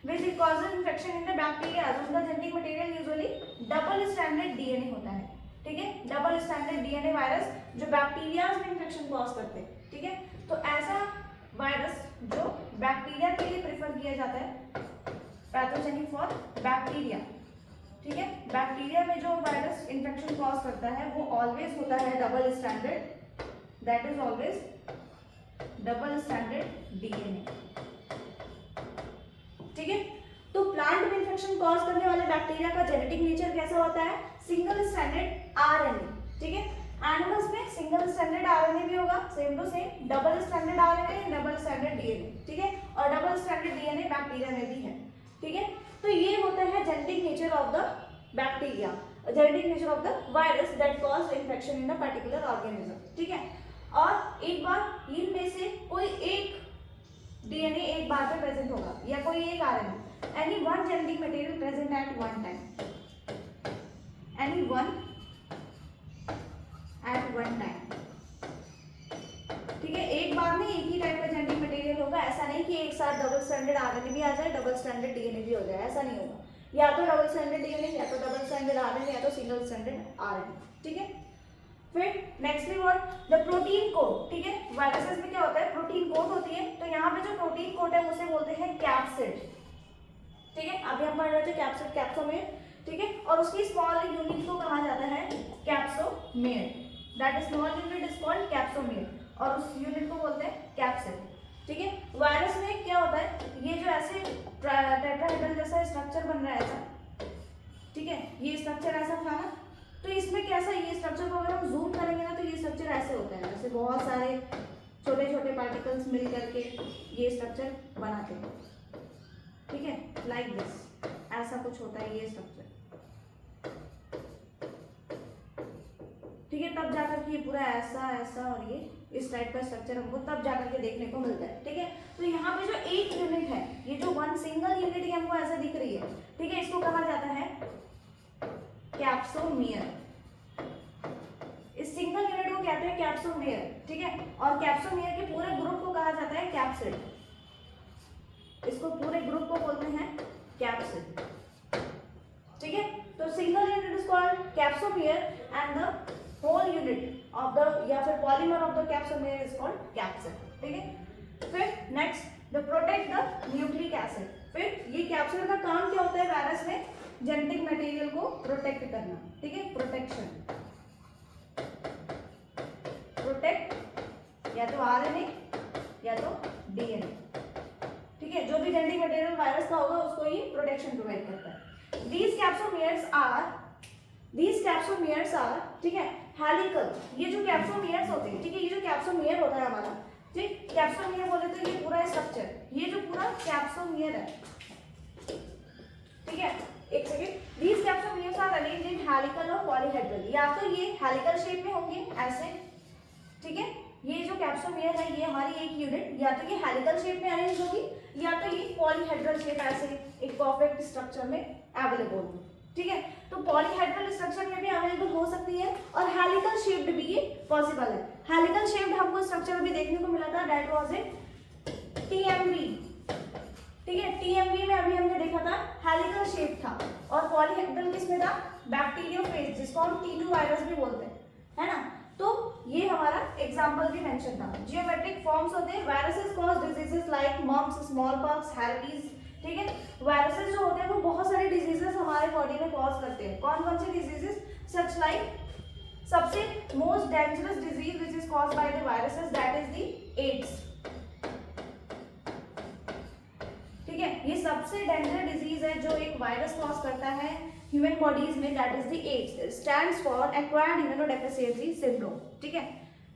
which it causes infection in the bacteria, उनका genetic material usually double standard DNA होता है, ठीक है। डबल स्टैंडर्ड डीएनए वायरस जो बैक्टीरिया में इन्फेक्शन कॉज करते हैं, ठीक है। तो ऐसा वायरस जो बैक्टीरिया के लिए प्रेफर किया जाता है, पैथोजेनिक फॉर बैक्टीरिया, ठीक है। बैक्टीरिया में जो वायरस इन्फेक्शन कॉज करता है वो ऑलवेज होता है double standard, that is always double standard DNA, ठीक है। तो प्लांट में इन्फेक्शन कॉज करने वाले बैक्टीरिया का जेनेटिक नेचर कैसा होता है, सिंगल स्टैंडर्ड आरएनए, ठीक है। एनिमल्स में सिंगल स्टैंडर्ड आरएनए भी होगा, same to same, double standard RNA, double standard DNA, ठीक है। और डबल स्टैंडर्ड डीएनए बैक्टीरिया में भी है, ठीक है। तो ये होता है genetic nature of the bacteria, genetic nature of the virus that cause infection in a particular organism, ठीक है। और एक बार इनमें से कोई एक डीएनए एक बार में प्रेजेंट होगा या कोई एक RNA, any one genetic material present at one time, any one at one time, ठीक है। एक बार में एक ही टाइप का जेनेटिक मटेरियल होगा, ऐसा नहीं कि एक साथ डबल स्टैंडर्ड आरएनए भी आ जाए, डबल स्टैंडर्ड डीएनए भी हो जाए, ऐसा नहीं होगा। या तो डबल स्टैंडर्ड डीएनए, या तो डबल स्टैंडर्ड आरएनए, या तो सिंगल स्टैंडर्ड आरएनए, ठीक है। फिर nextly word the protein code, ठीक है। वायरसेस में क्या होता है, प्रोटीन कोड होती है, तो यहाँ पे जो प्रोटीन कोड है उसे बोलते हैं कैप्सिड, ठीक है। अभी हम पढ़ रहे थे कैप्सिड, कैप्सोमेर, ठीक है। और उसकी स्मॉल यूनिट को कहा जाता है capsomere, that small unit is called capsomere, और उस यूनिट को बोलते हैं कैप्सिड, ठीक है। वायरस में क्या होता है, ये जो ऐसे टेट्राहेड्रल जैसा स्ट्रक्चर बन रहा है ऐसा, ठीक है, ये स्ट्रक्चर ऐसा था ना, तो इसमें कैसा, ये स्ट्रक्चर को अगर हम जूम करेंगे ना तो ये स्ट्रक्चर ऐसे होता है, ऐसे बहुत सारे छोटे छोटे पार्टिकल्स मिल करके ये स्ट्रक्चर बनाते हैं, ठीक है, लाइक दिस, ऐसा कुछ होता है ये स्ट्रक्चर, ठीक है। तब जाकर के ये पूरा ऐसा ऐसा और ये इस टाइप का स्ट्रक्चर हमको तब जाकर के देखने को मिलता है, ठीक है। तो यहाँ पे जो एक यूनिट है, ये जो वन सिंगल यूनिट है हमको ऐसे दिख रही है, ठीक है, इसको कहा जाता है कैप्सोमियर, इस सिंगल यूनिट को कहते हैं कैप्सोमियर, ठीक है। और कैप्सोमियर के पूरे ग्रुप को कहा जाता है कैप्सिड, इसको पूरे ग्रुप को बोलते हैं कैप्सिड, ठीक है। तो single unit is called capsomere and the whole unit of the या फिर polymer of the capsomere is called capsid, ठीक है। फिर next the protect the nucleic acid, फिर ये कैप्सिड का काम क्या होता है वायरस में, जेनेटिक मटेरियल को प्रोटेक्ट करना, ठीक है, प्रोटेक्शन, प्रोटेक्ट या तो आरएनए या तो डीएनए, ठीक है। जो भी जेनेटिक मटेरियल वायरस का होगा उसको ये प्रोटेक्शन प्रोवाइड करता है। these कैप्सोमियर्स आर, ठीक है, हेलिकल, ये जो कैप्सोमियर्स होते हैं, ठीक है, ये जो कैप्सोमियर होता है हमारा, ठीक, कैप्सोमियर बोले तो ये पूरा स्ट्रक्चर, ये जो पूरा कैप्सोमियर है, ठीक है, एक second, these capsomeres are arranged in helical और पॉलीहेड्रल, या तो ये हेलिकल शेप में होंगे ऐसे, ठीक है, ये जो कैप्सोमियर है ये हमारी एक यूनिट या तो ये हेलिकल शेप में अरेंज होगी या तो ये पॉलीहेड्रल शेप ऐसे एक परफेक्ट स्ट्रक्चर में अवेलेबल होगी, ठीक है। तो पॉलीहेड्रल स्ट्रक्चर में भी अवेलेबल हो सकती है और हेलिकल शेप्ड भी ये पॉसिबल है। हेलिकल शेप्ड हमको स्ट्रक्चर भी देखने को मिला था, दैट वाज ए टीएमवी, ठीक है, टीएमवी में अभी हमने देखा था हेलिकल शेप था, और पॉलीहेड्रल किसमें था, बैक्टीरियोफेज, जिसको हम T2 वायरस भी बोलते हैं, है ना। तो ये हमारा एग्जांपल भी मेंशन था। जियोमेट्रिक फॉर्म्स होते हैं, viruses cause diseases like mumps, smallpox, herpes, ठीक है। वायरसेस जो होते हैं वो बहुत सारे डिजीजेस हमारे बॉडी में कॉज करते हैं। कौन कौन से डिजीजेस, सच लाइक सबसे most dangerous disease which is caused by the viruses, that is the AIDS, ठीक है। ये सबसे डेंजर डिजीज है जो एक वायरस कॉज करता है ह्यूमन बॉडीज में, that is the AIDS, stands for acquired immunodeficiency syndrome, ठीक है।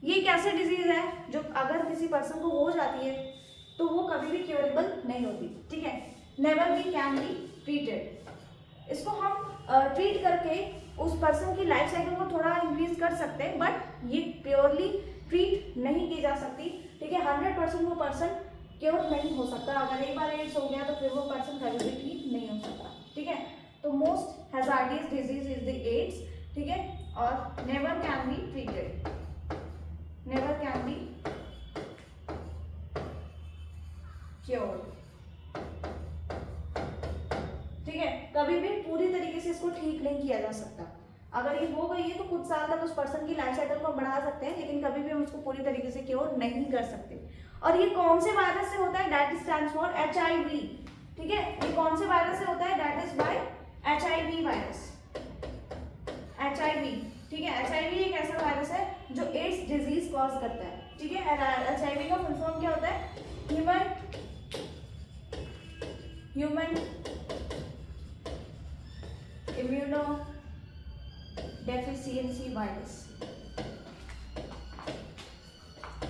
ये कैसे डिजीज है जो अगर किसी पर्सन को हो जाती है तो वो कभी भी क्योरेबल नहीं होती, ठीक है, never be can be treated. इसको हम ट्रीट करके उस पर्सन की लाइफ साइकिल को थोड़ा इंक्रीज कर सकते हैं, बट ये प्योरली ट्रीट नहीं की जा सकती, ठीक है। 100% वो पर्सन क्योर नहीं हो सकता। अगर एक बार एड्स हो गया तो फिर वो पर्सन कभी भी ठीक नहीं हो सकता, ठीक है। तो most hazardous disease is the AIDS, ठीक है, और never can be treated, never can be cured, ठीक है। कभी भी पूरी तरीके से इसको ठीक नहीं किया जा सकता। अगर ये हो गई है तो कुछ साल तक उस पर्सन की लाइफ साइकिल को बढ़ा सकते हैं, लेकिन कभी भी हम उसको पूरी तरीके से क्योर नहीं कर सकते। और ये कौन से वायरस से होता है? दैट स्टैंड्स फॉर HIV, ठीक है। ये कौन से वायरस से होता है? That is by HIV virus, HIV, ठीक है। HIV एक ऐसा वायरस है जो एड्स डिजीज कॉज करता है, ठीक है। HIV का फुल फॉर्म क्या होता है? Human immuno deficiency virus,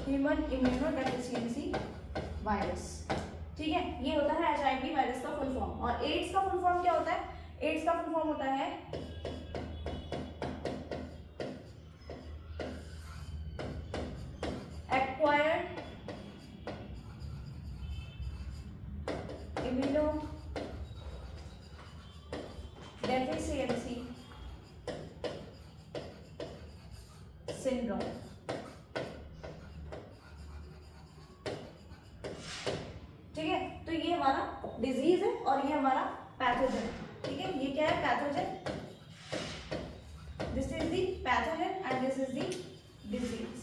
human immuno deficiency virus, ठीक है। ये होता है HIV वायरस का फुल फॉर्म। और एड्स का फुल फॉर्म क्या होता है? एड्स का फुल फॉर्म होता है एक्वायर्ड इम्यूनो डेफिशिएंसी सिंड्रोम, ठीक है। तो ये हमारा डिजीज है और ये हमारा पैथोजन, ठीक है। ये क्या है? Pathogen, this is the pathogen and this is the disease.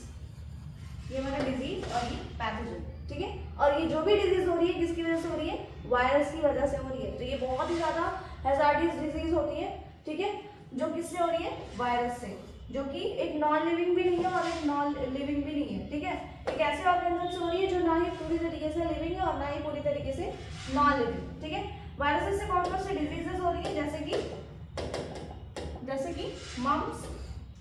ये हमारा डिजीज और ये पैथोजन, ठीक है। और ये जो भी डिजीज हो रही है किसकी वजह से हो रही है? वायरस की वजह से हो रही है। तो ये बहुत ही ज्यादा हैजार्डियस डिजीज होती है, ठीक है, जो किससे हो रही है? वायरस से, जो कि एक नॉन लिविंग भी नहीं है और एक नॉन लिविंग भी नहीं है, ठीक है। एक ऐसे ऑर्गेनिज्म से हो रही है जो ना ही पूरी तरीके से लिविंग है और ना ही पूरी तरीके से नॉन लिविंग, ठीक है। वायरसेस से कौन कौन सी डिजीजेस हो रही है? जैसे कि मम्स,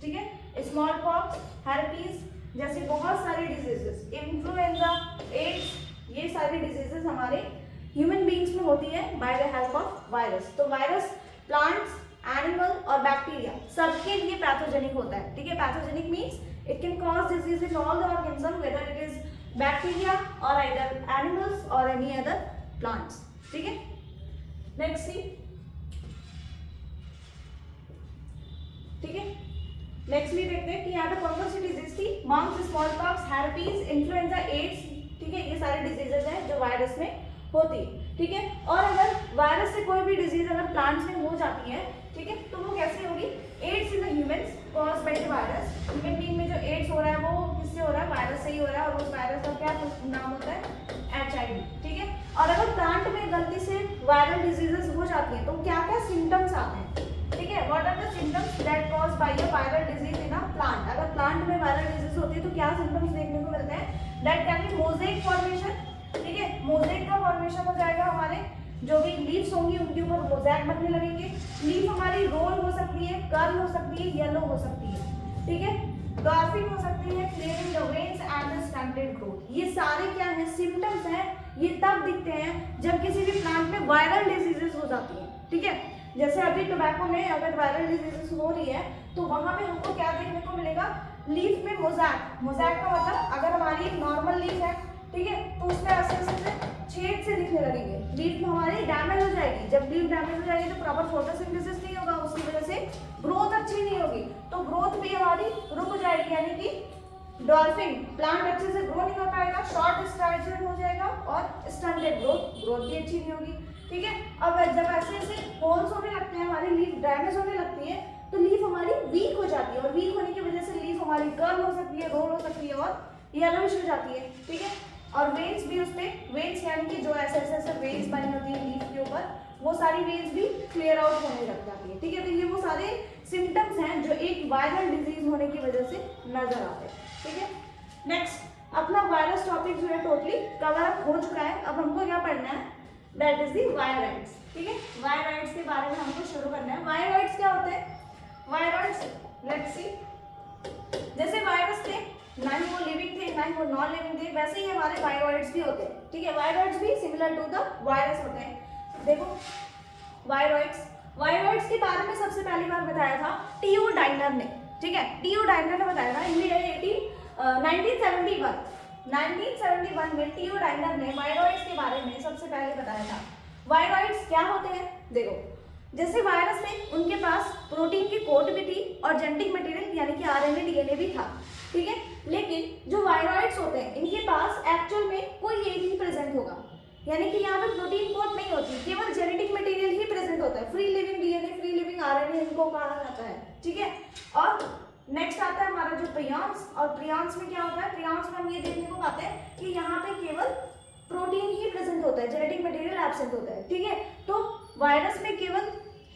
ठीक है, स्मॉल पॉक्स, हेरपीज जैसे बहुत सारी डिजीजेस, इन्फ्लुएंजा, एड्स, ये सारी डिजीजेस हमारे ह्यूमन बींग्स में होती है by the help of virus. तो वायरस प्लांट्स, एनिमल और बैक्टीरिया सबके लिए पैथोजेनिक होता है, ठीक है। Pathogenic means it can cause disease in all the organism whether it is bacteria और आइदर एनिमल्स और एनी अदर प्लांट्स, ठीक है। नेक्स्ट सी, ठीक है। नेक्स्टली देखते हैं कि यहाँ पे कौन कौन सी डिजीज थी? Mumps, small pox, herpes, influenza, AIDS, ठीक है। ये सारे डिजीजेज हैं जो वायरस में होती है, ठीक है। और अगर वायरस से कोई भी डिजीज अगर प्लांट्स में हो जाती है, ठीक है, तो वो कैसे होगी? AIDS in the humans caused by the virus. Human being में जो एड्स हो रहा है वो किससे हो रहा है? वायरस से ही हो रहा है। और उस वायरस का क्या नाम होता है? HIV, ठीक है। और अगर प्लांट में गलती से वायरल डिजीजेस हो जाती है तो क्या क्या सिम्टम्स आते हैं, ठीक है। What are the symptoms that caused by a viral disease in a plant? अगर प्लांट में वायरल डिजीज होती है तो क्या सिम्टम्स देखने को मिलते हैं? That can be mosaic formation, ठीक है। मोज़ेक का फॉर्मेशन हो जाएगा, हमारे जो भी लीव्स होंगी उनके ऊपर मोज़ेक बनने लगेंगे। लीफ हमारी रोल हो सकती है, कर्ल हो सकती है, येलो हो सकती है, ठीक है। डॉर्फिंग हो सकती है, clearing the veins and the stunted growth. ये सारे क्या है? सिम्टम्स हैं। ये तब दिखते हैं जब किसी भी प्लांट में वायरल डिजीजेस हो जाती है, ठीक है। जैसे अभी टोबैको में अगर वायरल डिजीजेस हो रही है तो वहां पे हमको क्या देखने को मिलेगा? लीफ में मोज़ेक। मोज़ेक का मतलब अगर हमारी एक नॉर्मल लीफ है, ठीक है, तो उसमें ऐसे ऐसे छेद से दिखने लगेंगे। लीफ हमारी डैमेज हो जाएगी। जब लीफ डैमेज हो जाएगी तो प्रॉपर फोटोसिंथेसिस नहीं होगा, उसकी वजह से ग्रोथ अच्छी नहीं होगी, तो ग्रोथ भी हमारी रुक जाएगी, यानी कि डॉर्फिंग, प्लांट अच्छे से ग्रो नहीं कर पाएगा, शॉर्ट स्ट्राइचर हो जाएगा और स्टंटेड ग्रोथ भी अच्छी नहीं होगी, ठीक है। अब जब ऐसे ऐसे होल्स होने लगते हैं, हमारी लीफ डैमेज होने लगती है, तो लीफ हमारी वीक हो जाती है और वीक होने की वजह से लीफ हमारी कर्ल हो सकती है, रोल हो सकती है और येलोइश हो जाती है, ठीक है। और वेन्स भी उसपे, वेन्स यानी कि जो ऐसे ऐसे वेन्स बनी होती है लीफ के ऊपर, वो सारी वेन्स भी क्लियर आउट होने लग जाती है, ठीक है। तो ये वो सारे सिम्टम्स हैं जो एक वायरल डिजीज होने की वजह से नजर आते हैं, ठीक है। नेक्स्ट, अपना वायरस टॉपिक जो है टोटली कवर अप हो चुका है। अब हमको क्या पढ़ना है? दैट इज दी वायरॉइड्स, ठीक है। वायरॉइड्स के बारे में हमको शुरू करना है। वायरॉइड्स क्या होते हैं? वायरॉइड्स, लेट्स सी, जैसे वायरस थे, ना ही वो लिविंग थे ना ही वो नॉन लिविंग थे, वैसे ही हमारे वायरॉइड्स भी होते हैं, ठीक है। वायरॉइड्स भी सिमिलर टू द वायरस होते हैं। देखो वायरॉइड्स के बारे में सबसे पहली बार बताया था टीओ डाइनर ने, ठीक है। टीओ डाइनर ने बताया था इन 1971, 1971 में टीओ डाइनर ने वायरॉइड्स के बारे में सबसे पहले बताया था। वायरॉइड्स क्या होते हैं? देखो, जैसे वायरस में उनके पास प्रोटीन की कोट भी थी और जेनेटिक मटेरियल यानी कि आरएनए डीएनए भी था, ठीक है। लेकिन जो वायरॉइड्स होते हैं इनके पास एक्चुअल में कोई एक ही प्रेजेंट होगा, यानी कि यहाँ पे प्रोटीन कोट नहीं होती, केवल जेनेटिक मटेरियल ही प्रेजेंट होता है। Free living DNA, free living RNA इनको कहा जाता है, ठीक है। और नेक्स्ट आता है हमारा जो प्रियॉन्स, और प्रियॉन्स में क्या होता है? प्रियॉन्स में हम ये देखने को पाते हैं कि यहाँ पे केवल प्रोटीन ही प्रेजेंट होता है, जेनेटिक मटेरियल एब्सेंट होता है, ठीक है। तो वायरस में केवल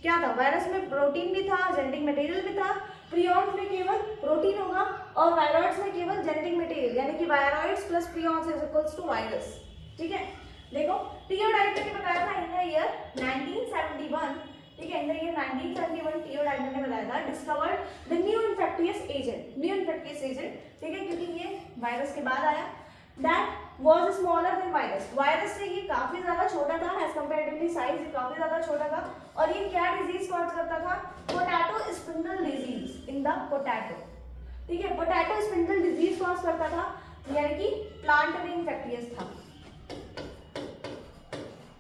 क्या था? वायरस में प्रोटीन भी था, जेनेटिक मटेरियल भी था। प्रियॉन्स में केवल प्रोटीन होगा और वायरॉइड्स में केवल जेनेटिक मटेरियल, यानी कि viroids plus prions is equals to virus, ठीक है। देखो, टीओ डाइनर ने बताया था इन द ईयर 1971, ठीक है, in the year 1971 T O Diener ने बताया था, discovered the new infectious agent, new infectious agent, ठीक है, क्योंकि ये वायरस के बाद आया। That was smaller than virus, virus से ये काफी ज्यादा छोटा था, एज कंपैरेटिवली साइज काफी ज्यादा छोटा था। और ये क्या डिजीज कॉज करता था? Potato spindle disease in the potato, ठीक है। पोटैटो स्पिंडल डिजीज कॉज करता था, यानी कि प्लांट में इन्फेक्टियस था,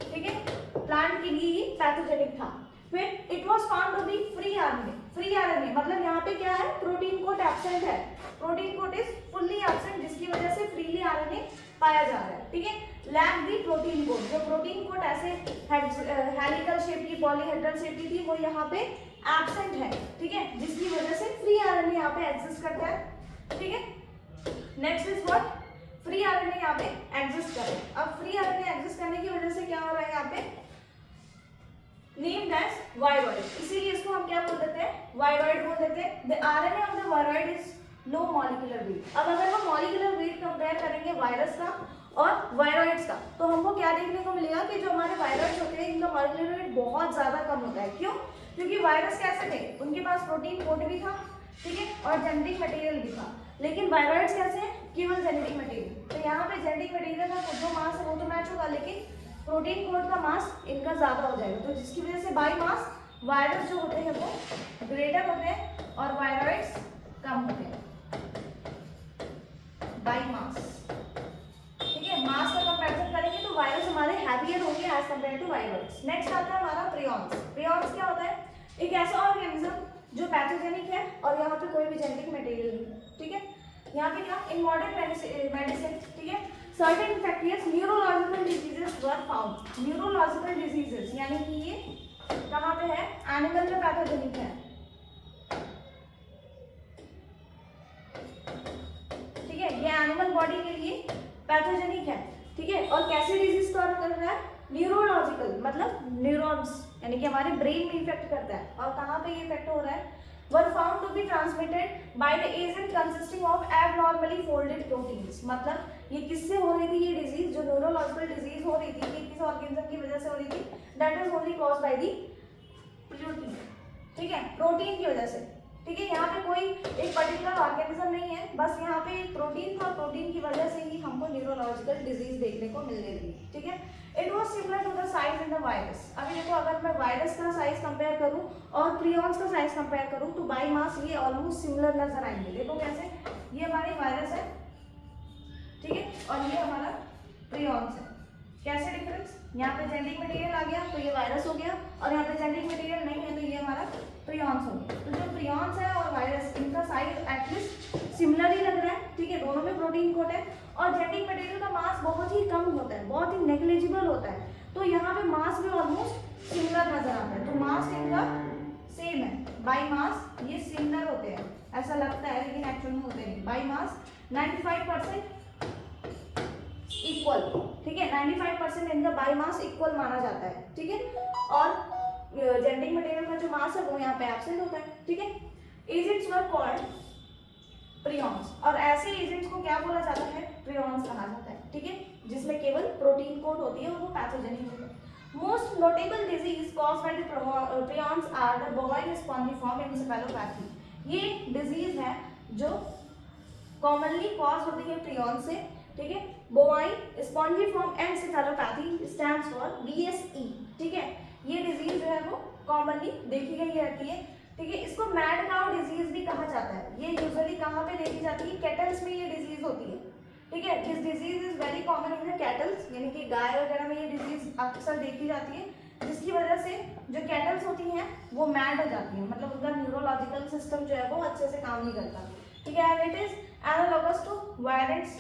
ठीक है, प्लांट के लिए ही पैथोजेनिक था। फिर it was found to be free RNA, free RNA मतलब यहाँ पे क्या है? प्रोटीन कोट एब्सेंट है, protein coat is fully absent, जिसकी वजह से फ्रीली आरएनए पाया जा रहा है, ठीक है। लैक दी प्रोटीन कोट, जो प्रोटीन कोट ऐसे हेलिकल शेप की, पॉलीहेड्रल शेप की थी, वो यहाँ पे एब्सेंट है, ठीक है, जिसकी वजह से फ्री आरएनए यहाँ पे एग्जिस्ट करता है, ठीक है। Next is what? Free RNA यहाँ पे एग्जिस्ट कर रहा है। अब फ्री आरएनए एग्जिस्ट करने की वजह से क्या हो रहा है यहाँ पे? नेम्ड एज वायरॉइड, इसीलिए इसको हम क्या बोल देते हैं? वायरॉइड बोल देते हैं। The RNA of the viroid is low molecular weight. अब अगर हम मॉलिक्यूलर वेट कंपेयर करेंगे वायरस का और वायरॉइड्स का, तो हमको क्या देखने को मिलेगा कि जो हमारे वायरॉइड्स होते हैं इनका मॉलिक्यूलर वेट बहुत ज्यादा कम होता है। क्यों? क्योंकि वायरस कैसे थे? उनके पास प्रोटीन कोट भी था, ठीक है, और जेनेटिक मटेरियल भी था। लेकिन वायरॉइड्स कैसे हैं? केवल जेनेटिक मटेरियल। तो यहाँ पे जेनेटिक मटेरियल का जो मास है वो तो मैच होगा, लेकिन प्रोटीन कोट का मास इनका ज्यादा हो जाएगा, तो जिसकी वजह से बाई मास वायरस जो होते हैं वो ग्रेटर होते हैं और वायरॉइड्स कम होते हैं बाई मास, ठीक है। मास का कंपैरिजन करेंगे तो वायरस हमारे हैवियर होंगे as compare to viroids. Next आता है हमारा प्रियॉन्स। प्रियॉन्स क्या होता है? एक ऐसा ऑर्गेनिज्म जो पैथोजेनिक है और यहाँ पे कोई भी जेनेटिक मटेरियल नहीं, ठीक है। यहाँ पे क्या? इन मॉडर्न मेडिसिन, ठीक है, certain infectious neurological diseases were found. Neurological diseases यानी कि ये कहाँ पे है? एनिमल में पैथोजेनिक है, ठीक है, ये एनिमल बॉडी के लिए पैथोजेनिक है, ठीक है। और कैसे डिजीज कॉज कर रहा है? न्यूरोलॉजिकल मतलब न्यूरॉन्स, यानी कि हमारे ब्रेन में इफेक्ट करता है। और कहाँ पे ये इफेक्ट हो रहा है? were found to be transmitted by the agent consisting of abnormally folded proteins। मतलब ये किससे हो रही थी ये डिजीज? जो न्यूरोलॉजिकल डिजीज हो रही थी ये किस ऑर्गेनिज्म की वजह से हो रही थी? That is only caused by the protein, ठीक है, प्रोटीन की वजह से, ठीक है। यहाँ पे कोई एक पर्टिकुलर ऑर्गेनिज्म नहीं है, बस यहाँ पे एक प्रोटीन था, प्रोटीन की वजह से ही हमको न्यूरोलॉजिकल डिजीज देखने को मिलने लगी, ठीक है। It was similar to the size in the virus. अभी देखो, अगर मैं वायरस का साइज कंपेयर करूँ और प्रियॉन्स का साइज कंपेयर करूँ तो बाई मास ये ऑलमोस्ट सिमिलर नजर आएंगे। देखो कैसे? ये हमारी वायरस है, ठीक है, और ये हमारा प्रियॉन्स है। कैसे डिफरेंस? यहाँ पे जेनेटिक मटेरियल आ गया तो ये वायरस हो गया, और यहाँ पे जेनेटिक मटेरियल नहीं है तो ये हमारा प्रियॉन्स हो गया। तो जो प्रियॉन्स है और वायरस, इनका साइज एटलीस्ट सिमिलर ही लग रहा है, ठीक है, दोनों में प्रोटीन कोट है और जेनेटिक मटेरियल का मास बहुत ही कम होता है, बहुत ही नेग्लिजिबल होता है। तो यहाँ पे मास भी ऑलमोस्ट सिमिलर नजर आता है, तो मास इनका सेम है। बाई मास ये सिमिलर होते हैं, ऐसा लगता है लेकिन एक्चुअल में होते नहीं। बाई मास 95% इक्वल, ठीक है, 95% इनका बाई मास इक्वल माना जाता है, ठीक है। और जेनेटिक मटेरियल का जो मास है वो यहाँ पे एब्सेंट होता है, ठीक है। एजेंट्स वर कॉल्ड प्रियॉन्स, और ऐसे एजेंट्स को क्या बोला जाता है? प्रियॉन्स कहा जाता है, ठीक है, जिसमें केवल प्रोटीन कोट होती है और वो पैथोजेनिक होता है। Most notable disease caused by the prions are the bovine spongiform encephalopathy. ये डिजीज है जो कॉमनली कॉज होती है प्रियॉन से, ठीक है। Bovine spongiform encephalopathy stands for BSE, ठीक है। ये डिजीज जो है वो कॉमनली देखी गई रहती है, ठीक है। इसको मैड काउ डिजीज भी कहा जाता है। ये यूजुअली कहाँ पे देखी जाती है? कैटल्स में ये डिजीज होती है, ठीक है। This disease is very common in the kettles, यानी कि गाय वगैरह में ये डिजीज अक्सर देखी जाती है, जिसकी वजह से जो कैटल्स होती हैं वो मैड हो जाती हैं, मतलब उनका न्यूरोलॉजिकल सिस्टम जो है वो अच्छे से काम नहीं करता। ठीक है, and it is analogous to violence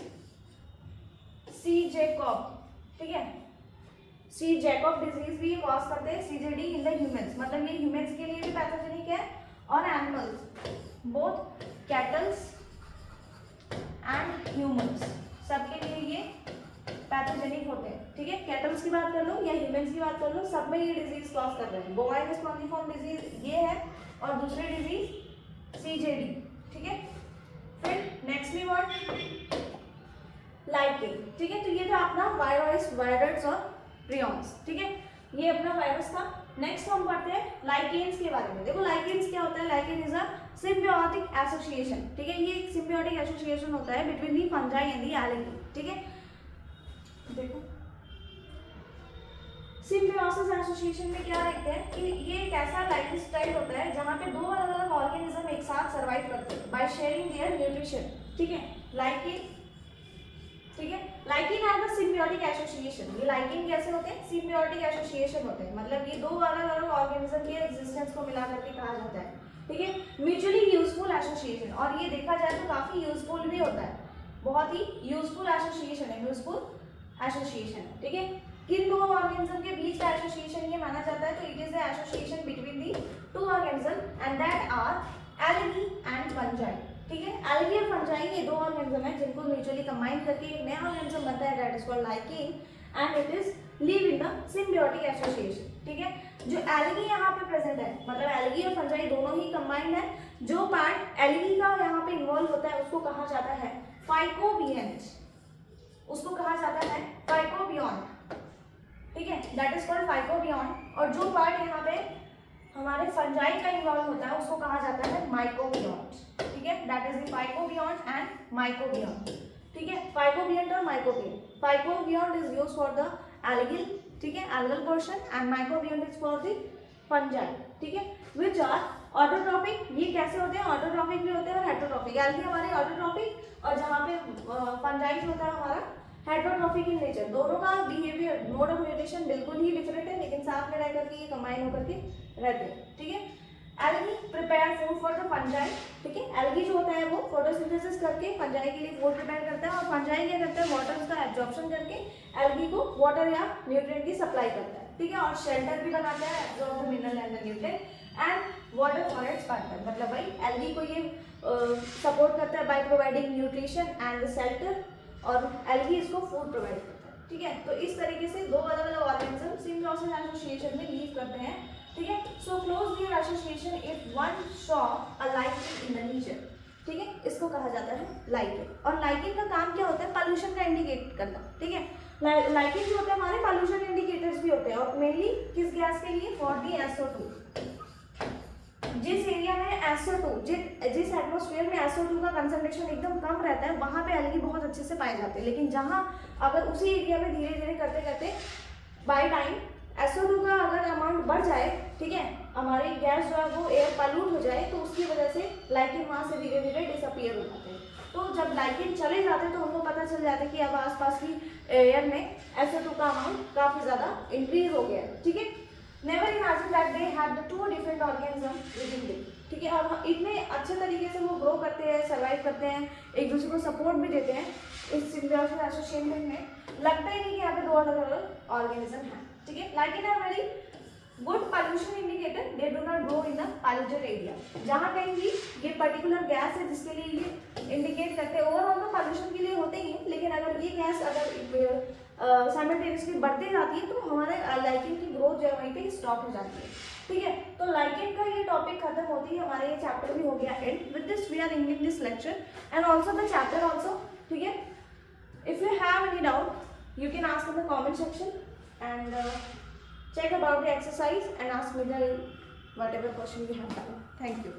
C Jacob. ठीक है, सी जैकब डिजीज भी कॉज करते हैं सीजेडी इन द ह्यूमंस, मतलब ये ह्यूमंस के लिए भी पैथोजेनिक है और animals, both kettles and humans, सबके लिए ये पैथोजेनिक होते हैं। ठीक है, कैटल्स की बात कर लो या ह्यूमंस की बात कर लो, सब में ये डिजीज कॉज कर रहे हैं। बोवाइन स्पॉन्जिफॉर्म डिजीज ये है और दूसरी डिजीज सीजेडी। ठीक है, फिर नेक्स्ट भी वर्ड लाइकेन। ठीक है, तो ये था अपना वायरस, वायरस और प्रियॉन्स। ठीक है, ये अपना वायरस था। नेक्स्ट हम पढ़ते हैं लाइकेन्स के बारे में। देखो लाइकेन्स क्या होता है, lichen is a symbiotic association. ठीक है, ये एक सिम्बियोटिक एसोसिएशन होता है between the fungi and the algae. ठीक है, देखो सिम्बियोसिस एसोसिएशन में क्या देखते हैं कि ये एक ऐसा लाइफ स्टाइल होता है जहाँ पे दो अलग अलग ऑर्गेनिज्म एक साथ सर्वाइव करते हैं बाय शेयरिंग देयर न्यूट्रिशन। ठीक है, लाइकेन, ठीक है, lichen are the symbiotic association. ये लाइकेन कैसे होते हैं, सिम्बियोटिक एसोसिएशन होते हैं, मतलब ये दो अलग अलग ऑर्गेनिज्म के एग्जिस्टेंस को मिला करके कहा जाता है। ठीक है, म्यूचुअली यूजफुल एसोसिएशन, और ये देखा जाए तो काफी यूजफुल भी होता है, बहुत ही यूजफुल एसोसिएशन है, यूजफुल एसोसिएशन। ठीक है, किन दो ऑर्गेनिज्म के बीच का एसोसिएशन ये माना जाता है, तो it is the association between the two organism and that are algae and fungi. ठीक है, एल्गी और फंजाई ये दो ऑर्गेनिज्म है जिनको म्यूचुअली कंबाइन करके एक नया ऑर्गेनिज्म बनता है, that is called lichen, and it is live in the symbiotic association. ठीक है, जो एल्गी यहाँ पे प्रेजेंट है, मतलब एल्गी और फंजाई दोनों ही कंबाइंड है, जो पार्ट एल्गी का यहाँ पे इन्वॉल्व होता है उसको कहा जाता है फाइकोबियंट, उसको कहा जाता है फाइकोबियॉन्ट। ठीक है, दैट इज कॉल्ड फाइकोबियॉन्ट, और जो पार्ट यहाँ पे हमारे फंजाई का इन्वॉल्व होता है उसको कहा जाता है माइकोबियॉन्ट। ठीक है, that is the phycobiont and mycobiont. ठीक है, फाइकोबियंट और mycobiont, phycobiont is used for the algal, ठीक है, algal portion, and mycobiont is for the fungi. ठीक है, विच आर ऑटोट्रॉपिक। ये कैसे होते हैं, ऑटोट्रॉपिक भी होते हैं और हेटरोट्रॉपिक। एल्गी हमारे ऑटोट्रॉपिक और जहाँ पे फंजाई होता है हमारा हेटरोट्रॉपिक इन नेचर। दोनों का बिहेवियर, मोड ऑफ म्यूटेशन बिल्कुल ही डिफरेंट है, लेकिन साथ में रह करके ये कंबाइन होकर के रहते हैं। ठीक है, algae prepare food for the fungi. ठीक है, एल्गी जो होता है वो फोटोसिंथेसिस करके फंजाई के लिए फूड प्रिपेयर करता है, और फंजाई क्या करता है, वाटर का एब्जॉर्प्शन करके एल्गी को वाटर या न्यूट्रिएंट की सप्लाई करता है। ठीक है, और शेल्टर भी बनाता है, absorb the mineral and the nutrient, and water forest partner, मतलब भाई एल्गी को ये सपोर्ट करता है by providing nutrition and shelter, और एल्गी इसको फूड प्रोवाइड करता है। ठीक है, तो इस तरीके से दो अलग अलग ऑर्गेनिज्म सिम्बियोसिस एसोसिएशन में लीव करते हैं। ठीक है, so close their association if one saw a lichen in the nature. ठीक है, इसको कहा जाता है लाइकेन, और लाइकेन का काम क्या होता है, पॉल्यूशन का इंडिकेट करना। ठीक है, लाइकेन जो होता है हमारे पॉल्यूशन इंडिकेटर्स भी होते हैं, और मेनली किस गैस के लिए, फॉर दी SO2। जिस एरिया में SO2, जिस एटमॉस्फेयर में SO2 का कंसंट्रेशन एकदम कम रहता है वहाँ पे एल्गी बहुत अच्छे से पाए जाते हैं, लेकिन जहाँ अगर उसी एरिया में धीरे धीरे करते करते बाय टाइम SO2 का अगर अमाउंट बढ़ जाए, ठीक है, हमारी गैस जो है वो एयर पॉल्यूट हो जाए, तो उसकी वजह से लाइकेन वहाँ से धीरे धीरे डिसअपीयर हो जाते हैं। तो जब लाइकेन चले जाते हैं तो उनको पता चल जाता है कि अब आसपास की एयर में SO2 का अमाउंट काफ़ी ज़्यादा इंक्रीज हो गया है। ठीक है, never imagine that they have the two different organism within them. ठीक है, और इतने अच्छे तरीके से वो ग्रो करते हैं, सर्वाइव करते हैं, एक दूसरे को सपोर्ट भी देते हैं इस सिम्बियोसिस एसोसिएशन में, लगता ही नहीं कि यहाँ पे दो अलग अलग ऑर्गेनिज्म हैं। ठीक है, lichen are very good pollution indicator, they do not grow in the polluted area. जहाँ कहीं भी ये पर्टिकुलर गैस है जिसके लिए ये इंडिकेट करते हैं, ओवरऑल तो पॉल्यूशन के लिए होते ही हैं, लेकिन अगर ये गैस अगर साइमल्टेनियसली बढ़ती जाती है तो हमारे लाइकेन की ग्रोथ जो है वहीं पे स्टॉप हो जाती है। ठीक है, तो लाइकेन का ये टॉपिक खत्म होती है, हमारे ये चैप्टर भी हो गया end. With this we are ending this lecture and also the chapter also. ठीक है, if you have any doubt you can ask in the comment section and check about the exercise and ask me the whatever question you have. Thank you.